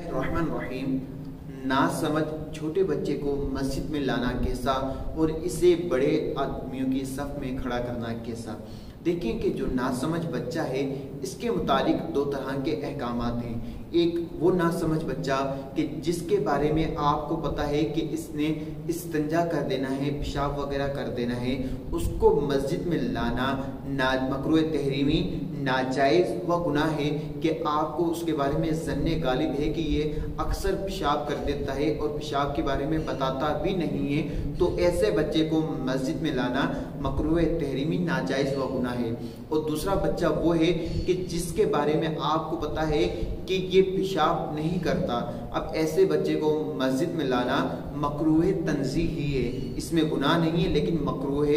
रहमान रहीम। ना समझ छोटे बच्चे को मस्जिद में लाना कैसा और इसे बड़े आदमियों की सफ में खड़ा करना कैसा। देखिए कि जो नासमझ बच्चा है इसके मुतालिक दो तरह के अहकामात हैं। एक वो नासमझ बच्चा कि जिसके बारे में आपको पता है कि इसने इस्तिंजा कर देना है, पेशाब वगैरह कर देना है, उसको मस्जिद में लाना मकरूह तहरीमी नाजायज़ व गुनाह है कि आपको उसके बारे में ज़न्ने गालिब है कि ये अक्सर पेशाब कर देता है और पेशाब के बारे में बताता भी नहीं है, तो ऐसे बच्चे को मस्जिद में लाना मकरूह तहरीमी नाजायज़ व गुनाह है। और दूसरा बच्चा वो है कि जिसके बारे में आपको पता है कि ये पेशाब नहीं करता, अब ऐसे बच्चे को मस्जिद में लाना मकरूह तंज़ीही है, इसमें गुनाह नहीं है लेकिन मकरूह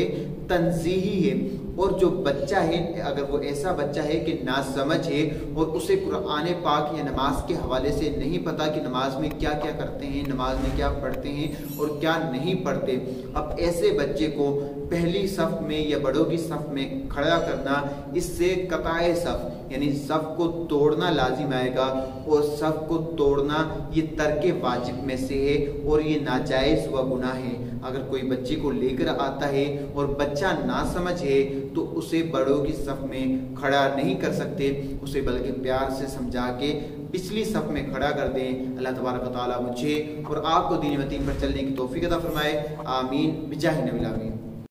तंज़ीही है। और जो बच्चा है अगर वो ऐसा बच्चा है कि नासमझ है और उसे कुरान पाक या नमाज के हवाले से नहीं पता कि नमाज में क्या क्या करते हैं, नमाज में क्या पढ़ते हैं और क्या नहीं पढ़ते, अब ऐसे बच्चे को पहली सफ में या बड़ों की सफ में खड़ा करना, इससे कताए सफ यानी सफ को तोड़ना लाजिम आएगा। और सफ को तोड़ना ये तर्क वाजिब में से है और ये नाजायज़ व गुनाह है। अगर कोई बच्चे को लेकर आता है और बच्चा नासमझ है तो उसे बड़ों की सफ में खड़ा नहीं कर सकते, उसे बल्कि प्यार से समझा के पिछली सफ में खड़ा कर दें। अल्लाह तबारक व तआला मुझे और आपको दीन व दीन पर चलने की तौफीक अता फरमाए। आमीन बिजाहि नबी आमीन।